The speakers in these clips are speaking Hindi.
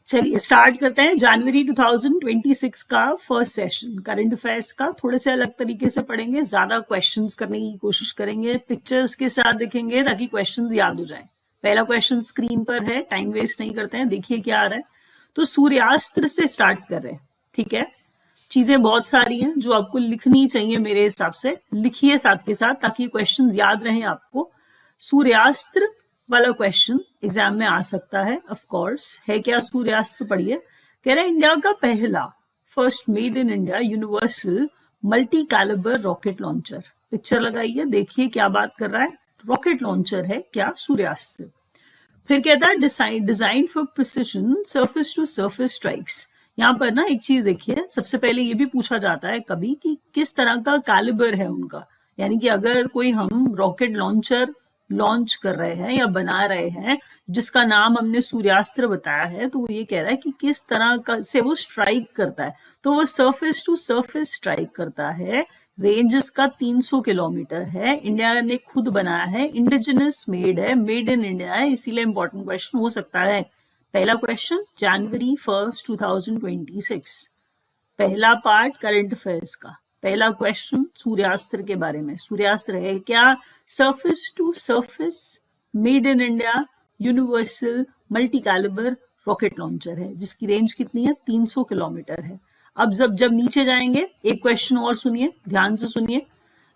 चलिए स्टार्ट करते हैं। जनवरी 2026 का फर्स्ट सेशन करंट अफेयर्स का थोड़े से अलग तरीके से पढ़ेंगे, ज्यादा क्वेश्चंस करने की कोशिश करेंगे, पिक्चर्स के साथ देखेंगे ताकि क्वेश्चंस याद हो जाएं। पहला क्वेश्चन स्क्रीन पर है, टाइम वेस्ट नहीं करते हैं, देखिए क्या आ रहा है। तो सूर्यास्त्र से स्टार्ट कर रहे हैं, ठीक है। चीजें बहुत सारी हैं जो आपको लिखनी चाहिए, मेरे हिसाब से लिखिए साथ के साथ ताकि क्वेश्चन याद रहें आपको। सूर्यास्त्र वाला क्वेश्चन एग्जाम में आ सकता है, ऑफ कोर्स। है क्या सूर्यास्त्र, पढ़िए। कह रहे हैं इंडिया का पहला, first made in India universal multi calibre rocket launcher. Picture लगाइए, देखिए क्या बात कर रहा है। रॉकेट लॉन्चर है क्या सूर्यास्त्र। फिर कहता है design for precision surface to surface strikes. यहाँ पर ना एक चीज देखिए, सबसे पहले ये भी पूछा जाता है कभी कि किस तरह का कैलिबर है उनका, यानी कि अगर कोई हम रॉकेट लॉन्चर लॉन्च कर रहे हैं या बना रहे हैं जिसका नाम हमने सूर्यास्त्र बताया है, तो वो ये कह रहा है कि किस तरह का से वो स्ट्राइक करता है। तो वो सरफेस टू सरफेस स्ट्राइक करता है। रेंज इसका 300 किलोमीटर है। इंडिया ने खुद बनाया है, इंडिजिनस मेड है, मेड इन इंडिया है, इसीलिए इंपॉर्टेंट क्वेश्चन हो सकता है। पहला क्वेश्चन जनवरी 1 2026, पहला पार्ट करंट अफेयर्स का। पहला क्वेश्चन सूर्यास्त्र के बारे में। सूर्यास्त्र है क्या surface to surface made in India universal multi calibre rocket launcher है, जिसकी रेंज कितनी है, 300 किलोमीटर है। अब जब नीचे जाएंगे, एक क्वेश्चन और सुनिए, ध्यान से सुनिए,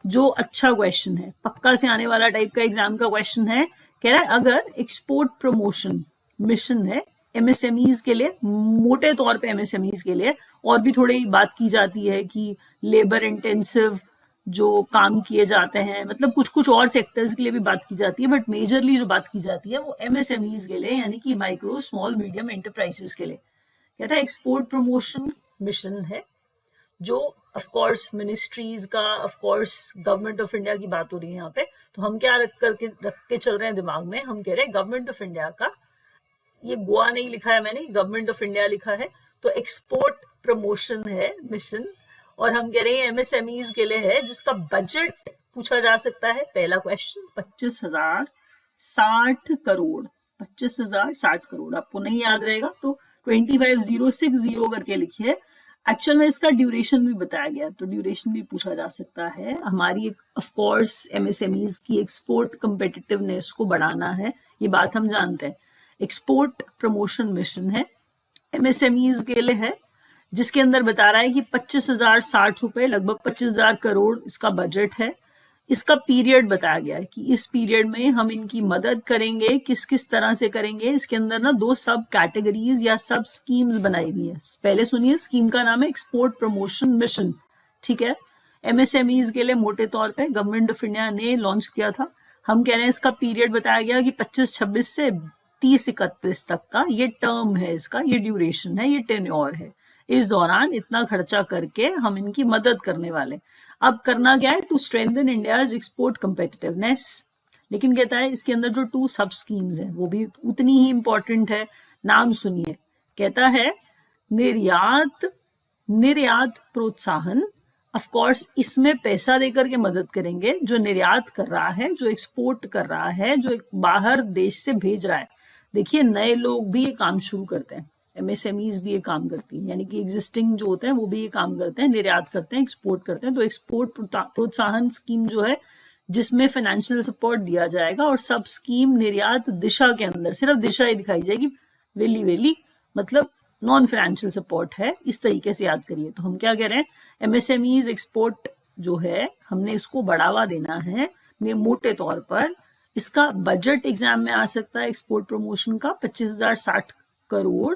जो अच्छा क्वेश्चन है, पक्का से आने वाला टाइप का एग्जाम का क्वेश्चन है। कह रहा है अगर एक्सपोर्ट प्रमोशन मिशन है एमएसएमईज के लिए, मोटे तौर पे एमएसएमईज के लिए, और भी थोड़ी बात की जाती है कि लेबर इंटेंसिव जो काम किए जाते हैं, मतलब कुछ कुछ और सेक्टर्स के लिए भी बात की जाती है, बट मेजरली जो बात की जाती है वो एमएसएमईज के लिए, यानी कि माइक्रो स्मॉल मीडियम एंटरप्राइजेस के लिए। कहता है एक्सपोर्ट प्रमोशन मिशन है, जो ऑफ कोर्स मिनिस्ट्रीज का, of course government of India की बात हो रही है यहाँ पे। तो हम क्या रख के चल रहे हैं दिमाग में, हम कह रहे हैं गवर्नमेंट ऑफ इंडिया का, ये गोवा नहीं लिखा है मैंने, गवर्नमेंट ऑफ इंडिया लिखा है। तो एक्सपोर्ट प्रमोशन है मिशन, और हम कह रहे हैं एमएसएमईज के लिए है, जिसका बजट पूछा जा सकता है। पहला क्वेश्चन 25,060 करोड़, 25,060 करोड़। आपको नहीं याद रहेगा तो 25060 करके लिखिए। एक्चुअल में इसका ड्यूरेशन भी बताया गया, तो ड्यूरेशन भी पूछा जा सकता है। हमारी ऑफ कोर्स एमएसएमईज की एक्सपोर्ट कम्पिटिटिवनेस को बढ़ाना है, ये बात हम जानते हैं। एक्सपोर्ट प्रमोशन मिशन है, एमएसएमईज के लिए है, जिसके अंदर बता रहा है कि 25,060 रुपए, लगभग 25,000 करोड़ इसका बजट है। इसका पीरियड बताया गया है कि इस पीरियड में हम इनकी मदद करेंगे, किस किस तरह से करेंगे। इसके अंदर ना 2 सब कैटेगरीज या सब स्कीम्स बनाई गई है। पहले सुनिए, स्कीम का नाम है एक्सपोर्ट प्रमोशन मिशन, ठीक है। एमएसएमईज के लिए मोटे तौर पे गवर्नमेंट ऑफ इंडिया ने लॉन्च किया था। हम कह रहे हैं इसका पीरियड बताया गया कि 25-26 से 30-31 तक का ये टर्म है इसका, ये ड्यूरेशन है, ये टेन्योर है। इस दौरान इतना खर्चा करके हम इनकी मदद करने वाले। अब करना क्या है, to strengthen India's export competitiveness. लेकिन कहता है इसके अंदर जो 2 सब स्कीम्स हैं वो भी उतनी ही इंपॉर्टेंट है। नाम सुनिए, कहता है निर्यात प्रोत्साहन। ऑफ कोर्स इसमें पैसा देकर के मदद करेंगे, जो निर्यात कर रहा है, जो एक्सपोर्ट कर रहा है, जो बाहर देश से भेज रहा है। देखिए नए लोग भी ये काम शुरू करते हैं, एमएसएमईज भी ये काम करती हैं, यानी कि एग्जिस्टिंग जो होते हैं वो भी ये काम करते हैं, निर्यात करते हैं, एक्सपोर्ट करते हैं। तो एक्सपोर्ट प्रोत्साहन स्कीम जो है, जिसमें फाइनेंशियल सपोर्ट दिया जाएगा, और सब स्कीम निर्यात दिशा के अंदर सिर्फ दिशा ही दिखाई जाएगी, वेली मतलब नॉन फाइनेंशियल सपोर्ट है, इस तरीके से याद करिए। तो हम क्या कह रहे हैं, एमएसएमईज एक्सपोर्ट जो है हमने इसको बढ़ावा देना है मोटे तौर पर। इसका बजट एग्जाम में आ सकता है एक्सपोर्ट प्रमोशन का 25,060 करोड़।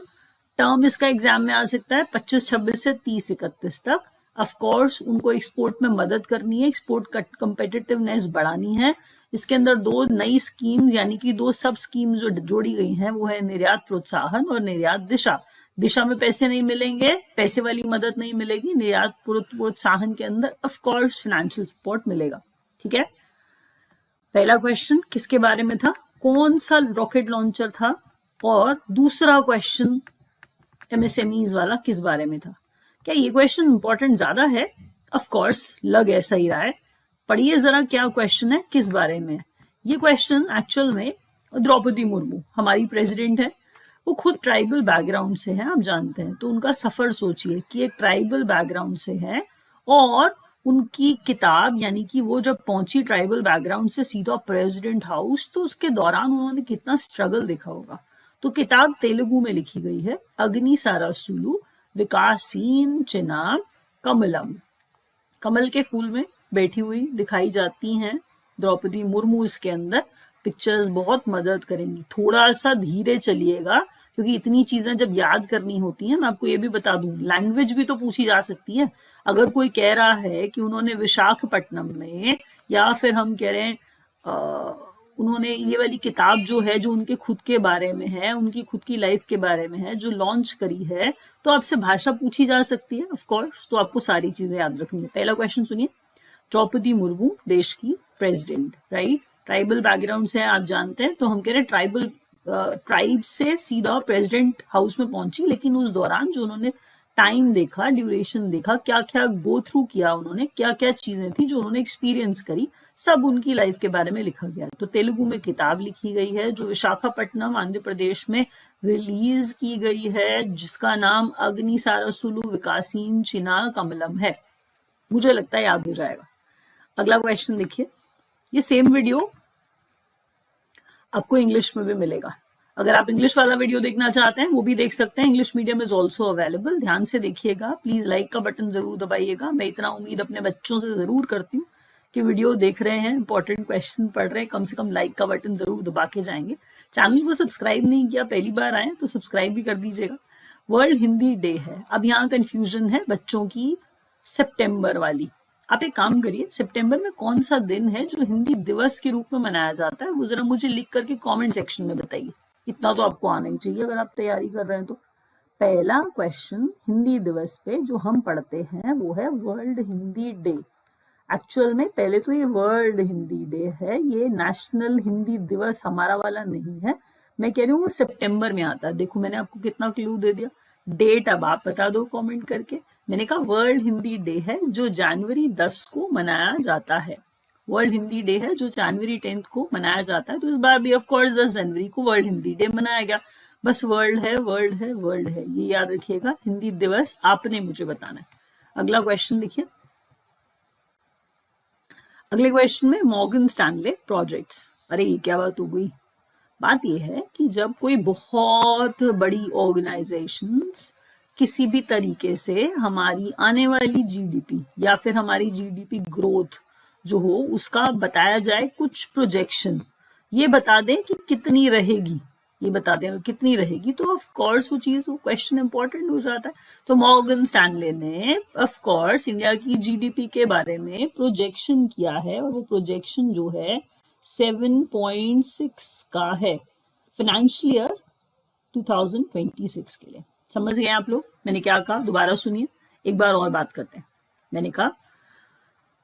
टर्म इसका एग्जाम में आ सकता है 25-26 से 30-31 तक। ऑफ कोर्स उनको एक्सपोर्ट में मदद करनी है, एक्सपोर्ट कम्पिटिटिवनेस बढ़ानी है। इसके अंदर 2 नई स्कीम्स, यानी कि 2 सब स्कीम्स जो जोड़ी गई हैं, वो है निर्यात प्रोत्साहन और निर्यात दिशा। दिशा में पैसे नहीं मिलेंगे, पैसे वाली मदद नहीं मिलेगी। निर्यात प्रोत्साहन के अंदर ऑफ कोर्स फाइनेंशियल सपोर्ट मिलेगा, ठीक है। पहला क्वेश्चन किसके बारे में था, कौन सा रॉकेट लॉन्चर था, और दूसरा क्वेश्चन एमएसएमईज वाला किस बारे में था। क्या ये क्वेश्चन इंपॉर्टेंट ज्यादा है? ऑफ कोर्स लग ऐसा ही रहा है। पढ़िए जरा क्या क्वेश्चन है, किस बारे में। ये क्वेश्चन एक्चुअल में द्रौपदी मुर्मू हमारी प्रेसिडेंट है, वो खुद ट्राइबल बैकग्राउंड से हैं, आप जानते हैं, तो उनका सफर सोचिए कि एक ट्राइबल बैकग्राउंड से है और उनकी किताब यानी कि वो जब पहुंची ट्राइबल बैकग्राउंड से सीधा प्रेसिडेंट हाउस, तो उसके दौरान उन्होंने कितना स्ट्रगल देखा होगा। तो किताब तेलुगु में लिखी गई है, अग्नि सारासुलु विकासीन चिना कमलम। कमल के फूल में बैठी हुई दिखाई जाती हैं द्रौपदी मुर्मू इसके अंदर। पिक्चर्स बहुत मदद करेंगी, थोड़ा सा धीरे चलिएगा क्योंकि इतनी चीजें जब याद करनी होती हैं। मैं आपको ये भी बता दूं, लैंग्वेज भी तो पूछी जा सकती है। अगर कोई कह रहा है कि उन्होंने विशाखापट्टनम में, या फिर हम कह रहे हैं उन्होंने ये वाली किताब जो है, जो उनके खुद के बारे में है, उनकी खुद की लाइफ के बारे में है, जो लॉन्च करी है, तो आपसे भाषा पूछी जा सकती है ऑफ कोर्स। तो आपको सारी चीजें याद रखनी है। पहला क्वेश्चन सुनिए, द्रौपदी मुर्मू देश की प्रेसिडेंट, राइट, ट्राइबल बैकग्राउंड से आप जानते हैं, तो हम कह रहे हैं ट्राइबल ट्राइब से सीधा प्रेसिडेंट हाउस में पहुंची, लेकिन उस दौरान जो उन्होंने टाइम देखा, ड्यूरेशन देखा, क्या क्या गो थ्रू किया उन्होंने, क्या क्या चीजें थी जो उन्होंने एक्सपीरियंस करी, सब उनकी लाइफ के बारे में लिखा गया। तो तेलुगु में किताब लिखी गई है जो विशाखापट्टनम आंध्र प्रदेश में रिलीज की गई है, जिसका नाम अग्नि सारासुलु विकासीन चिना कमलम है। मुझे लगता है याद हो जाएगा। अगला क्वेश्चन देखिए, ये सेम वीडियो आपको इंग्लिश में भी मिलेगा। अगर आप इंग्लिश वाला वीडियो देखना चाहते हैं वो भी देख सकते हैं, English medium is also available. ध्यान से देखिएगा, प्लीज लाइक का बटन जरूर दबाइएगा। मैं इतना उम्मीद अपने बच्चों से जरूर करती हूँ कि वीडियो देख रहे हैं, इंपॉर्टेंट क्वेश्चन पढ़ रहे हैं, कम से कम लाइक का बटन जरूर दबा के जाएंगे। चैनल को सब्सक्राइब नहीं किया, पहली बार आए तो सब्सक्राइब भी कर दीजिएगा। वर्ल्ड हिंदी डे है। अब यहाँ कंफ्यूजन है बच्चों की सितंबर वाली। आप एक काम करिए, सितंबर में कौन सा दिन है जो हिंदी दिवस के रूप में मनाया जाता है, वो जरा मुझे लिख करके कमेंट सेक्शन में बताइए। इतना तो आपको आना ही चाहिए अगर आप तैयारी कर रहे हैं तो। पहला क्वेश्चन, हिंदी दिवस पे जो हम पढ़ते हैं वो है वर्ल्ड हिंदी डे। एक्चुअल में पहले तो ये वर्ल्ड हिंदी डे है, ये नेशनल हिंदी दिवस हमारा वाला नहीं है। मैं कह रही हूँ वो सितंबर में आता है। देखो मैंने आपको कितना क्लू दे दिया। डेट अब आप बता दो कमेंट करके। मैंने कहा वर्ल्ड हिंदी डे है जो जनवरी 10 को मनाया जाता है। वर्ल्ड हिंदी डे है जो जनवरी 10 को मनाया जाता है। तो इस बार भी ऑफ कोर्स 10 जनवरी को वर्ल्ड हिंदी डे मनाया गया। बस वर्ल्ड है, वर्ल्ड है, वर्ल्ड है, ये याद रखिएगा। हिंदी दिवस आपने मुझे बताना है। अगला क्वेश्चन देखिए। अगले क्वेश्चन में मॉर्गन स्टैनले प्रोजेक्ट्स। अरे ये क्या बात हो गई? बात यह है कि जब कोई बहुत बड़ी ऑर्गेनाइजेशंस किसी भी तरीके से हमारी आने वाली जीडीपी या फिर हमारी जीडीपी ग्रोथ जो हो उसका बताया जाए कुछ प्रोजेक्शन, ये बता दें कि कितनी रहेगी, ये बता दें कितनी रहेगी, तो ऑफ कोर्स वो चीज, वो क्वेश्चन इंपॉर्टेंट हो जाता है। तो मॉर्गन स्टैनले ने ऑफ कोर्स इंडिया की जीडीपी के बारे में प्रोजेक्शन किया है और वो प्रोजेक्शन जो है 7.6 का है फाइनेंशियल ईयर 2026 के लिए। समझ गए आप लोग मैंने क्या कहा? दोबारा सुनिए, एक बार और बात करते हैं। मैंने कहा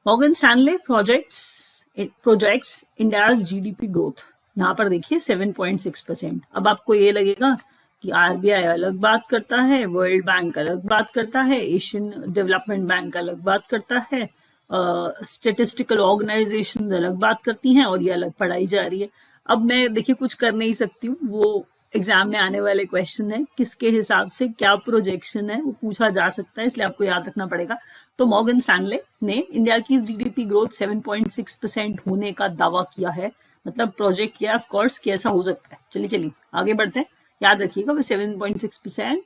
Morgan Stanley projects India's GDP growth, यहाँ पर देखिए 7.6%। अब आपको ये लगेगा कि आरबीआई अलग बात करता है, वर्ल्ड बैंक अलग बात करता है, एशियन डेवलपमेंट बैंक अलग बात करता है, स्टेटिस्टिकल ऑर्गेनाइजेशन अलग बात करती हैं और ये अलग पढ़ाई जा रही है। अब मैं देखिए कुछ कर नहीं सकती हूँ, वो एग्जाम में आने वाले क्वेश्चन है, किसके हिसाब से क्या प्रोजेक्शन है वो पूछा जा सकता है, इसलिए आपको याद रखना पड़ेगा। तो मॉर्गन स्टैनले ने इंडिया की जीडीपी ग्रोथ 7.6% होने का दावा किया है, मतलब प्रोजेक्ट किया। ऑफ कोर्स कि ऐसा हो सकता है। चलिए आगे बढ़ते हैं। याद रखिएगा वो 7.6%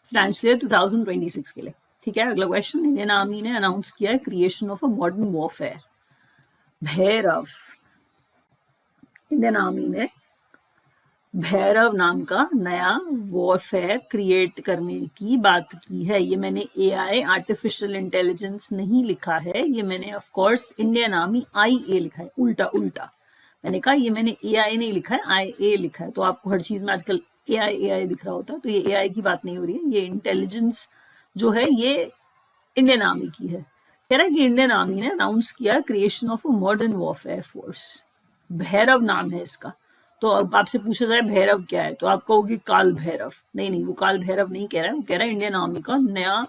फाइनेंशियल ईयर 2026 के लिए। ठीक है, अगला क्वेश्चन। इंडियन आर्मी ने अनाउंस किया है creation of a modern warfare Bhairav. Indian army ने भैरव नाम का नया वॉरफेयर क्रिएट करने की बात की है। ये मैंने एआई आर्टिफिशियल इंटेलिजेंस नहीं लिखा है, ये मैंने of course Indian army IA लिखा है, उल्टा उल्टा। मैंने कहा ये मैंने AI नहीं लिखा है, IA लिखा है। तो आपको हर चीज में आजकल AI दिख रहा होता है, तो ये AI की बात नहीं हो रही है, ये इंटेलिजेंस जो है ये इंडियन आर्मी की है। कह रहा है कि इंडियन आर्मी ने अनाउंस किया creation of a modern warfare force. Bhairav नाम है इसका। तो अब आपसे पूछा जाए भैरव क्या है तो आप कहोगे काल भैरव। नहीं, वो काल भैरव नहीं कह रहा है, वो कह रहा है इंडियन आर्मी का नया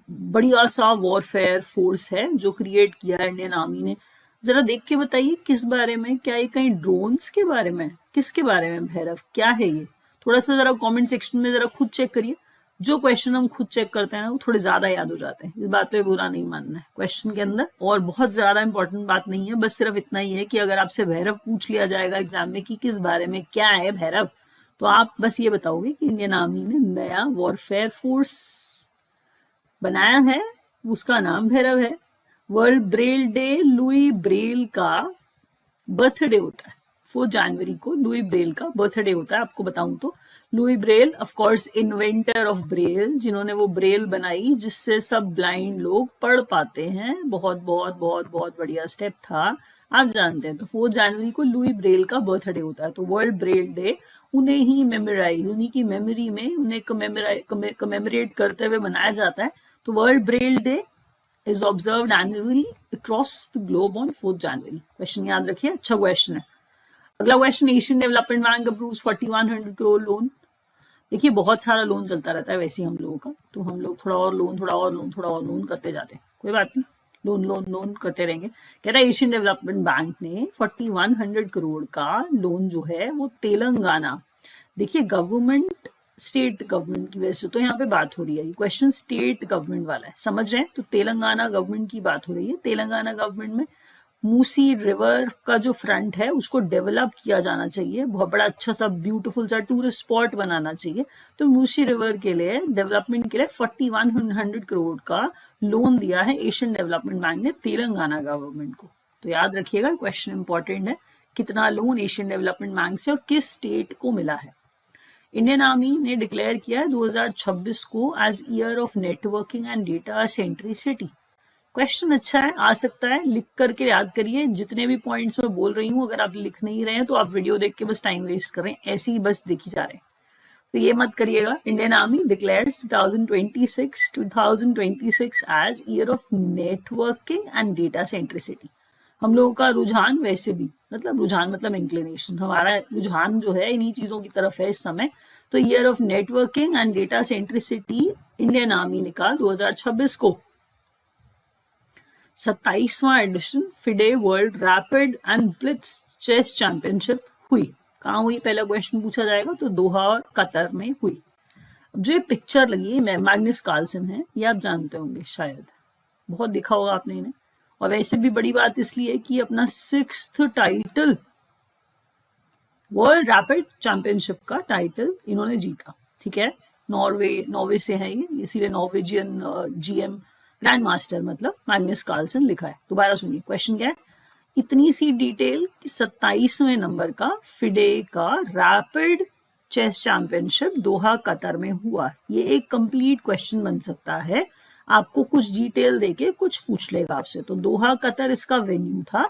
बढ़िया सा वॉरफेयर फोर्स है जो क्रिएट किया है इंडियन आर्मी ने। जरा देख के बताइए किस बारे में, क्या ये कहीं ड्रोन्स के बारे में, किसके बारे में भैरव, क्या है ये? थोड़ा सा जरा कमेंट सेक्शन में जरा खुद चेक करिए, जो क्वेश्चन हम खुद चेक करते हैं ना वो थोड़े ज्यादा याद हो जाते हैं, इस बात पे बुरा नहीं मानना है क्वेश्चन के अंदर। और बहुत ज्यादा इंपॉर्टेंट बात नहीं है, बस सिर्फ इतना ही है कि अगर आपसे भैरव पूछ लिया जाएगा एग्जाम में कि किस बारे में क्या है भैरव, तो आप बस ये बताओगे कि इंडियन आर्मी ने नया वॉरफेयर फोर्स बनाया है, उसका नाम भैरव है। World Braille day, Louis Braille का बर्थडे होता है, 4 जनवरी को लुई ब्रेल का बर्थडे होता है। आपको बताऊं तो Louis Braille of course inventor of Braille, जिन्होंने वो ब्रेल बनाई जिससे सब ब्लाइंड लोग पढ़ पाते हैं, बहुत बहुत बहुत बहुत बढ़िया स्टेप था, आप जानते हैं। तो 4 जनवरी को लुई ब्रेल का बर्थडे होता है, तो वर्ल्ड ब्रेल डे उन्हें ही मेमोराइज, उन्हीं की मेमोरी में उन्हें कमेमोरेट करते हुए मनाया जाता है। तो world Braille day is observed annually across the globe on 4th January। Question याद रखिए, अच्छा क्वेश्चन है। अगला question, Asian development bank approves 4100 crore loan. देखिए बहुत सारा लोन चलता रहता है वैसे ही हम लोगों का, तो हम लोग थोड़ा और लोन थोड़ा और लोन थोड़ा और लोन करते जाते हैं, कोई बात नहीं, लोन लोन लोन करते रहेंगे। कहता है एशियन डेवलपमेंट बैंक ने 4100 करोड़ का लोन जो है वो तेलंगाना, देखिए गवर्नमेंट स्टेट गवर्नमेंट की वजह से तो यहाँ पे बात हो रही है, क्वेश्चन स्टेट गवर्नमेंट वाला है, समझ रहे हैं। तो तेलंगाना गवर्नमेंट की बात हो रही है। तेलंगाना गवर्नमेंट में मूसी रिवर का जो फ्रंट है उसको डेवलप किया जाना चाहिए, बहुत बड़ा अच्छा सा ब्यूटीफुल सा टूरिस्ट स्पॉट बनाना चाहिए। तो मूसी रिवर के लिए डेवलपमेंट के लिए 4100 करोड़ का लोन दिया है एशियन डेवलपमेंट बैंक ने तेलंगाना गवर्नमेंट को। तो याद रखिएगा क्वेश्चन इंपॉर्टेंट है, कितना लोन एशियन डेवलपमेंट बैंक से और किस स्टेट को मिला है। इंडियन आर्मी ने डिक्लेयर किया है 2026 को as year of networking and data centricity. Question अच्छा है, आ सकता है, लिख करके याद करिए। जितने भी पॉइंट्स मैं बोल रही हूँ अगर आप लिख नहीं रहे हैं तो आप वीडियो देख के बस टाइम वेस्ट कर रहे हैं, ऐसे ही बस देखी जा रहे हैं, तो ये मत करिएगा। Indian army declares 2026 as year of networking and data centricity. हम लोगों का रुझान वैसे भी, मतलब रुझान मतलब इंक्लिनेशन, हमारा रुझान जो है इन्हीं चीजों की तरफ है इस समय। तो year of networking and data centricity Indian army ने कहा 2026 को। 27वां edition FIDE world rapid and blitz chess championship हुई। कहाँ हुई, पहला क्वेश्चन पूछा जाएगा, तो दोहा और कतर में हुई। अब जो ये पिक्चर लगी है मैग्नस कार्लसन है, ये आप जानते होंगे शायद, बहुत देखा होगा आपने इन्हें। और वैसे भी बड़ी बात इसलिए कि अपना 6th title world rapid championship का टाइटल इन्होंने जीता, ठीक है। नॉर्वे से है ये, इसीलिए नॉर्वेजियन जीएम ग्रैंड मास्टर मतलब मैग्नस कार्लसन लिखा है। दोबारा सुनिए क्वेश्चन क्या है, इतनी सी डिटेल कि 27वें नंबर का फिडे का rapid chess championship Doha Qatar में हुआ। ये एक कंप्लीट क्वेश्चन बन सकता है, आपको कुछ डिटेल देके कुछ पूछ लेगा आपसे। तो दोहा कतर इसका वेन्यू था,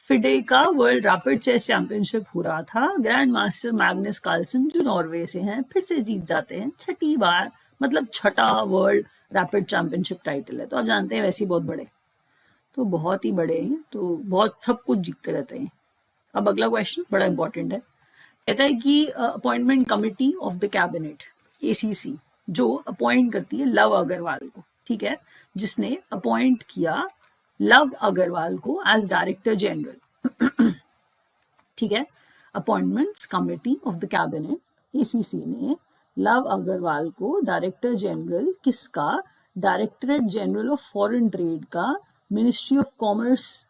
फिडे का वर्ल्ड रैपिड चेस चैंपियनशिप हो रहा था, ग्रैंड मास्टर मैग्नस कार्लसन जो नॉर्वे से हैं फिर से जीत जाते हैं 6ठी बार, मतलब 6ठा वर्ल्ड रैपिड चैंपियनशिप टाइटल है। तो आप जानते हैं वैसे ही बहुत बड़े, तो बहुत ही बड़े हैं, तो बहुत सब कुछ जीतते रहते हैं। अब अगला क्वेश्चन बड़ा इंपॉर्टेंट है, कहता है कि appointment committee of the cabinet ACC जो अपॉइंट करती है लव अग्रवाल को, ठीक है, जिसने अपॉइंट किया लव अग्रवाल को एज डायरेक्टर जनरल, ठीक है। Appointments committee of the cabinet ACC ने लव अग्रवाल को डायरेक्टर जनरल किसका, directorate general of foreign trade का, मिनिस्ट्री ऑफ कॉमर्स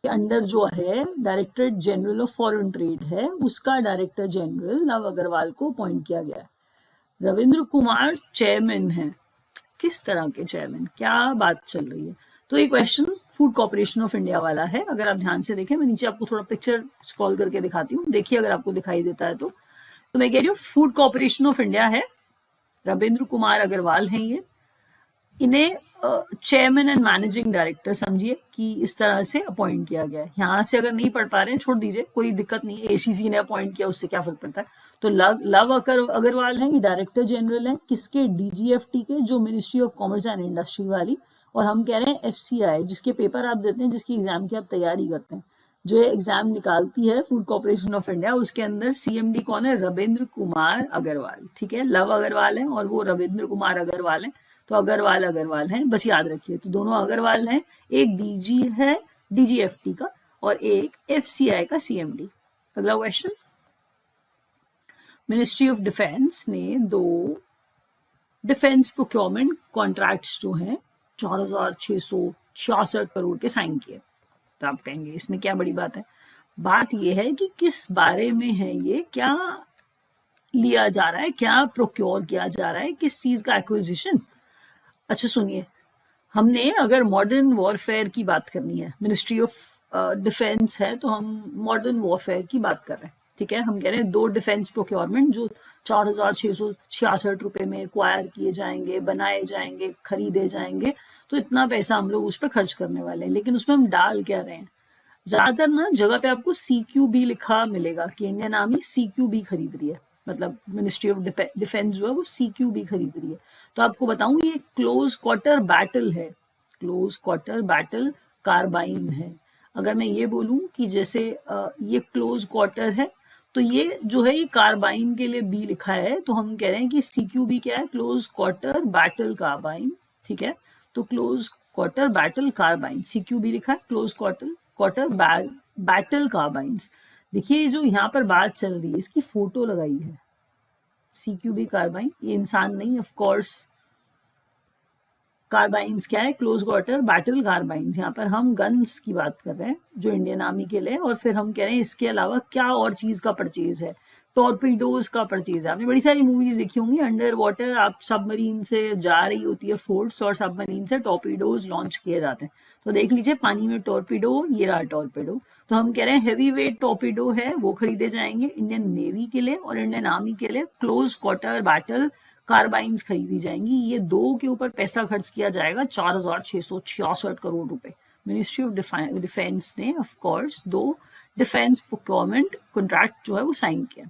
के अंडर जो है directorate general of foreign trade है, उसका डायरेक्टर जनरल लव अग्रवाल को अपॉइंट किया गया है। रविंद्र कुमार चेयरमैन है, किस तरह के चेयरमैन, क्या बात चल रही है। तो ये question food corporation of India वाला है, अगर आप ध्यान से देखें, मैं नीचे आपको थोड़ा पिक्चर स्क्रॉल करके दिखाती हूँ, देखिए अगर आपको दिखाई देता है तो मैं कह रही हूँ फूड कॉर्पोरेशन ऑफ इंडिया है, रविंद्र कुमार अग्रवाल हैं ये, इन्हें चेयरमैन एंड मैनेजिंग डायरेक्टर समझिए कि इस तरह से अपॉइंट किया गया है। यहाँ से अगर नहीं पढ़ पा रहे हैं छोड़ दीजिए, कोई दिक्कत नहीं है, एसीसी ने अपॉइंट किया उससे क्या फर्क पड़ता है। तो लव अग्रवाल है, ये डायरेक्टर जनरल है किसके, डीजीएफटी के, जो ministry of commerce and industry वाली, और हम कह रहे हैं एफसीआई जिसके पेपर आप देते हैं, जिसकी एग्जाम की आप तैयारी करते हैं, जो एग्जाम निकालती है फूड कॉर्पोरेशन ऑफ इंडिया, उसके अंदर सीएमडी कौन है, रविंद्र कुमार अग्रवाल, ठीक है। लव अग्रवाल है और वो रविंद्र कुमार अग्रवाल है, तो अग्रवाल हैं, बस याद रखिए। तो दोनों अग्रवाल हैं, एक डीजी है डीजीएफटी का और एक एफसीआई का सीएमडी। अगला क्वेश्चन, मिनिस्ट्री ऑफ डिफेंस ने 2 डिफेंस प्रोक्योरमेंट कॉन्ट्रैक्ट्स जो हैं 4,666 करोड़ के साइन किए। तो आप कहेंगे इसमें क्या बड़ी बात है? बात यह है कि किस बारे में है ये, क्या लिया जा रहा है, क्या प्रोक्योर किया जा रहा है, किस चीज का एक्विजिशन। अच्छा सुनिए, हमने अगर मॉडर्न वॉरफेयर की बात करनी है, मिनिस्ट्री ऑफ डिफेंस है तो हम मॉडर्न वॉरफेयर की बात कर रहे हैं, ठीक है। हम कह रहे हैं 2 डिफेंस प्रोक्योरमेंट जो 4,666 रुपए में एक्वायर किए जाएंगे, बनाए जाएंगे, खरीदे जाएंगे, तो इतना पैसा हम लोग उस पर खर्च करने वाले हैं। लेकिन उसमें हम डाल क्या रहे हैं? ज्यादातर ना जगह पे आपको CQB लिखा मिलेगा कि इंडियन आर्मी CQB खरीद रही है, मतलब मिनिस्ट्री ऑफ डिफेंस जो है वो CQB खरीद रही है। तो आपको बताऊं ये क्लोज क्वार्टर बैटल है, क्लोज क्वार्टर बैटल कार्बाइन है। अगर मैं ये बोलूं कि जैसे ये क्लोज क्वार्टर है तो ये जो है ये कार्बाइन के लिए बी लिखा है, तो हम कह रहे हैं कि CQB क्या है? क्लोज क्वार्टर बैटल कार्बाइन, ठीक है। तो close quarter battle carbine, CQB लिखा है, क्लोज क्वार्टर बैटल कार्बाइन्स। देखिए जो यहाँ पर बात चल रही है इसकी फोटो लगाई है, CQB कार्बाइन, ये इंसान नहीं, ऑफ कोर्स। कार्बाइन्स क्या है? Close quarter battle carbines. यहाँ पर हम गन्स की बात कर रहे हैं जो इंडियन आर्मी के लिए, और फिर हम कह रहे हैं इसके अलावा क्या और चीज का परचेज है? टॉर्पीडोज का परचेज है। आपने बड़ी सारी मूवीज देखी होंगी, अंडर वाटर आप सबमरीन से जा रही होती है फोर्स और सबमरीन से टॉर्पीडोज लॉन्च किए जाते हैं। तो देख लीजिए पानी में टॉर्पीडो, ये रहा टॉर्पीडो। तो हम कह रहे हैं हैवी वेट टॉर्पीडो है वो खरीदे जाएंगे इंडियन नेवी के लिए और इंडियन आर्मी के लिए। क्लोज क्वार्टर बैटल कार्बाइन्स खरीदी जाएंगी। ये 2 के ऊपर पैसा खर्च किया जाएगा, 4,666 करोड़ रुपए। मिनिस्ट्री ऑफ डिफेंस ने of course 2 defence procurement contract जो है वो साइन किया।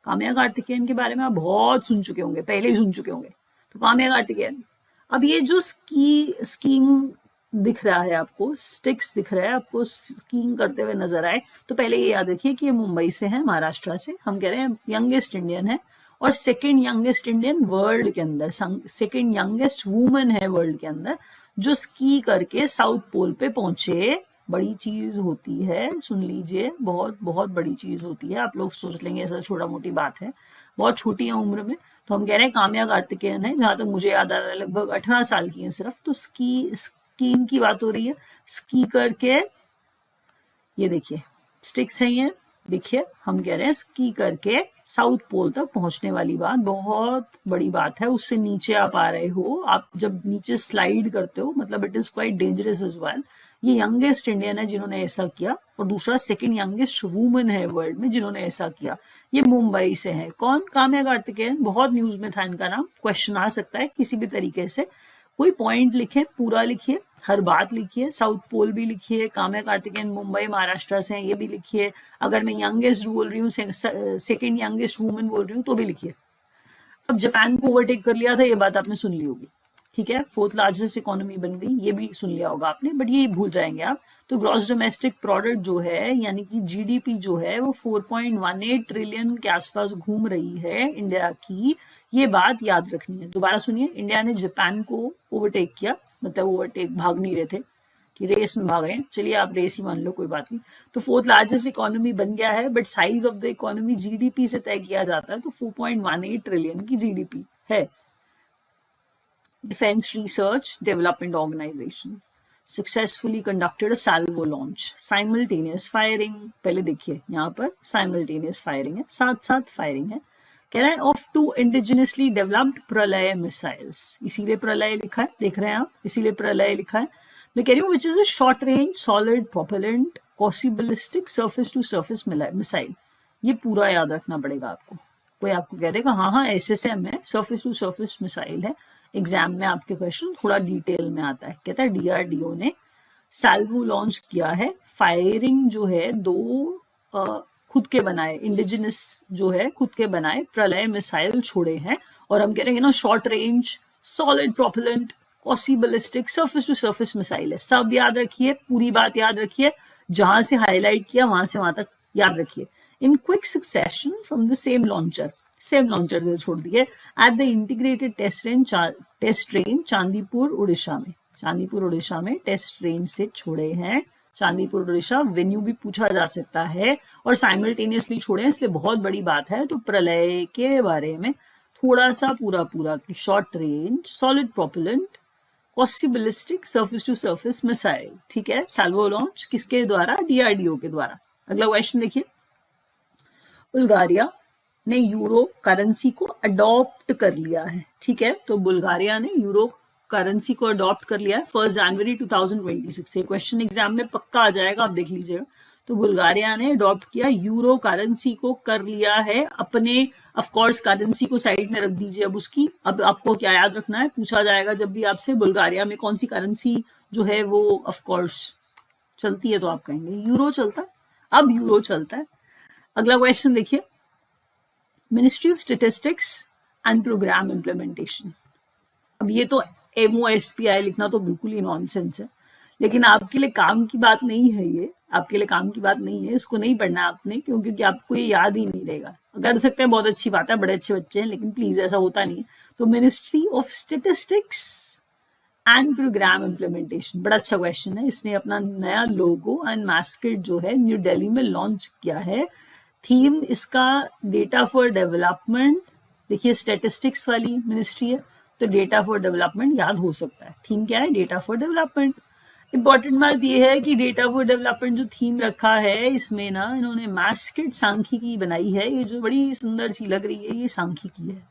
काम्या कार्तिकेयन के बारे में आप बहुत सुन चुके होंगे, पहले ही सुन चुके होंगे। तो काम्या कार्तिकेयन, अब ये जो स्कीइंग दिख रहा है आपको, स्टिक्स दिख रहा है आपको स्कीइंग करते हुए नजर आए, तो पहले ये याद रखिए कि ये मुंबई से है, महाराष्ट्र से। हम कह रहे हैं यंगेस्ट इंडियन है और सेकेंड यंगेस्ट इंडियन वर्ल्ड के अंदर, सेकेंड यंगेस्ट वुमन है वर्ल्ड के अंदर जो स्की करके साउथ पोल पे पहुंचे। बड़ी चीज होती है, सुन लीजिए, बहुत बहुत बड़ी चीज होती है। आप लोग सोच लेंगे ऐसा छोटा मोटी बात है, बहुत छोटी है उम्र में। तो हम कह रहे हैं काम्या कार्तिकेयन है, जहां तक मुझे याद आ रहा है लगभग 18 साल की है सिर्फ। तो स्कीइंग की बात हो रही है, स्की करके, ये देखिए स्टिक्स है, ये देखिए, हम कह रहे हैं स्की करके साउथ पोल तक पहुंचने वाली बात बहुत बड़ी बात है। उससे नीचे आप आ रहे हो, आप जब नीचे स्लाइड करते हो, मतलब it is quite dangerous as well. ये यंगेस्ट इंडियन है जिन्होंने ऐसा किया, और दूसरा सेकंड यंगेस्ट वुमन है वर्ल्ड में जिन्होंने ऐसा किया। ये मुंबई से है। कौन? काम्या कार्तिकेयन। बहुत न्यूज में था इनका नाम, क्वेश्चन आ सकता है किसी भी तरीके से। कोई पॉइंट लिखे, पूरा लिखिए, हर बात लिखिए, साउथ पोल भी लिखिए, काम्या कार्तिकेयन मुंबई महाराष्ट्र से हैं ये भी लिखिए। अगर मैं यंगेस्ट बोल रही हूँ, सेकंड यंगेस्ट वुमन बोल रही हूँ तो भी लिखिए। अब जापान को ओवरटेक कर लिया था, ये बात आपने सुन ली होगी, ठीक है। 4th लार्जेस्ट इकोनॉमी बन गई, ये भी सुन लिया होगा आपने, बट ये भूल जाएंगे आप। तो ग्रॉस डोमेस्टिक प्रोडक्ट जो है, यानी कि GDP जो है वो 4.18 ट्रिलियन के आसपास घूम रही है इंडिया की। ये बात याद रखनी है। दोबारा सुनिए, इंडिया ने जापान को ओवरटेक किया, मतलब ओवरटेक, भाग नहीं रहे थे कि रेस में भाग रहे हैं, चलिए आप रेस ही मान लो, कोई बात नहीं। तो 4th लार्जेस्ट इकोनॉमी बन गया है, but size of the economy GDP से तय किया जाता है, तो 4.18 ट्रिलियन की GDP है। Defense Research Development Organization successfully conducted a salvo launch, simultaneous firing। पहले देखिए यहाँ पर simultaneous firing है, साथ साथ फायरिंग है। कह रहा है of 2 indigenously developed प्रलय missiles, इसीलिए प्रलय लिखा है, देख रहे हैं आप, इसीलिए प्रलय लिखा है। मैं कह रही हूँ which is a short range solid propellant quasi ballistic surface to surface missile। ये पूरा याद रखना पड़ेगा आपको। कोई आपको कह देगा हाँ SSM है, सर्फेस टू सर्फेस मिसाइल है, एग्जाम में आपके क्वेश्चन थोड़ा डिटेल में आता है। कहता है DRDO ने साल्वो लॉन्च किया है, फायरिंग जो है 2 खुद के बनाए, इंडिजिनस जो है खुद के बनाए प्रलय मिसाइल छोड़े हैं। और हम कह रहे हैं ना short range solid propellant quasi ballistic surface to surface missile है। सब याद रखिए, पूरी बात याद रखिए, जहां से हाईलाइट किया वहां से वहां तक याद रखिए। In quick succession from the same launcher से छोड़ दिए at the integrated test range Chandipur Orissa में, टेस्ट रेंज से छोड़े हैं चांदीपुर ओडिशा वेन्यू भी पूछा जा सकता है और साइमल्टेनियसली छोड़े, इसलिए बहुत बड़ी बात है। तो प्रलय के बारे में थोड़ा सा पूरा short range solid propellant possibilistic surface to surface missile, ठीक है, सैल्वो लॉन्च किसके द्वारा? डीआरडीओ के द्वारा। अगला क्वेश्चन देखिए, बुल्गारिया ने यूरो करेंसी को अडॉप्ट कर लिया है, ठीक है, तो बुल्गारिया ने यूरो करेंसी को अडॉप्ट कर लिया है 1 जनवरी 2026 से। क्वेश्चन एग्जाम में पक्का आ जाएगा, आप देख लीजिएगा। तो बुल्गारिया ने अडॉप्ट किया, यूरो करेंसी को कर लिया है अपने, ऑफ कोर्स करेंसी को साइड में रख दीजिए अब उसकी। अब आपको क्या याद रखना है, पूछा जाएगा जब भी आपसे बुल्गारिया में कौन सी करेंसी जो है वो ऑफ कोर्स चलती है, तो आप कहेंगे यूरो चलता है, अब यूरो चलता है। अगला क्वेश्चन देखिए, ministry of statistics and programme implementation. अब ये तो MOSPI लिखना तो बिल्कुल ही नॉनसेंस है, लेकिन आपके लिए काम की बात नहीं है, ये आपके लिए काम की बात नहीं है, इसको नहीं पढ़ना आपने, क्योंकि आपको ये याद ही नहीं रहेगा। कर सकते हैं, बहुत अच्छी बात है, बड़े अच्छे बच्चे हैं, लेकिन प्लीज ऐसा होता नहीं है। तो ministry of statistics and programme implementation, बड़ा अच्छा क्वेश्चन है। इसने अपना नया लोगो एंड मास्केट जो है न्यू दिल्ली में लॉन्च किया है। थीम इसका डेटा फॉर डेवलपमेंट, देखिए स्टैटिस्टिक्स वाली मिनिस्ट्री है तो डेटा फॉर डेवलपमेंट याद हो सकता है। थीम क्या है? Data for development. इंपॉर्टेंट बात यह है कि डेटा फॉर डेवलपमेंट जो थीम रखा है, इसमें ना इन्होंने मास्केट सांख्यिकी बनाई है, ये जो बड़ी सुंदर सी लग रही है, ये सांख्यिकी है,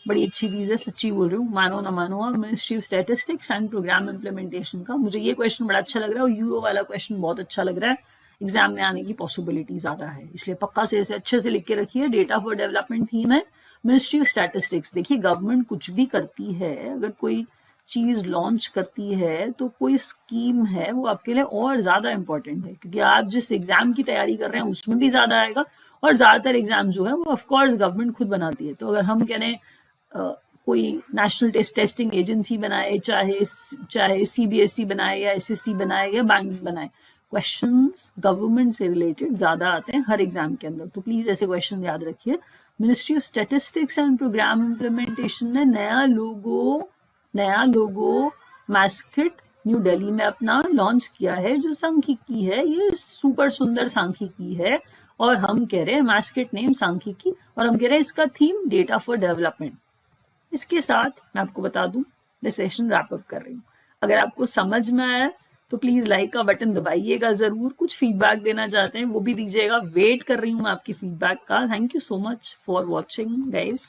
बड़ी अच्छी चीज है, सच्ची बोल रही हूँ, मानो ना मानो। Ministry of statistics and programme implementation का मुझे ये क्वेश्चन बड़ा अच्छा लग रहा है, और यूरो वाला क्वेश्चन बहुत अच्छा लग रहा है, एग्जाम में आने की पॉसिबिलिटी ज्यादा है, इसलिए पक्का से इसे अच्छे से लिख के रखिए। डेटा फॉर डेवलपमेंट थीम है मिनिस्ट्री ऑफ स्टैटिस्टिक्स। देखिए गवर्नमेंट कुछ भी करती है, अगर कोई चीज लॉन्च करती है तो कोई स्कीम है वो आपके लिए और ज्यादा इंपॉर्टेंट है, क्योंकि आप जिस एग्जाम की तैयारी कर रहे हैं उसमें भी ज्यादा आएगा, और ज्यादातर एग्जाम जो है वो ऑफकोर्स गवर्नमेंट खुद बनाती है। तो अगर हम कह रहे हैं कोई नेशनल टेस्टिंग एजेंसी बनाए, चाहे CBSE बनाए या SSC बनाए या बैंक्स बनाए, क्वेश्चंस गवर्नमेंट से रिलेटेड ज्यादा आते हैं हर एग्जाम के अंदर, तो प्लीज ऐसे क्वेश्चन याद रखिए। Ministry of statistics and programme implementation ने नया लोगो मास्केट न्यू दिल्ली में अपना लॉन्च किया है, जो सांख्यिकी है, ये सुपर सुंदर सांख्यिकी है, और हम कह रहे हैं मास्केट नेम सांख्यिकी, और हम कह रहे हैं इसका थीम डेटा फॉर डेवलपमेंट। इसके साथ मैं आपको बता दूं, मैं सेशन रैप अप कर रही हूँ। अगर आपको समझ में आया तो प्लीज लाइक का बटन दबाइएगा जरूर, कुछ फीडबैक देना चाहते हैं वो भी दीजिएगा, वेट कर रही हूँ मैं आपकी फीडबैक का। Thank you so much for watching guys.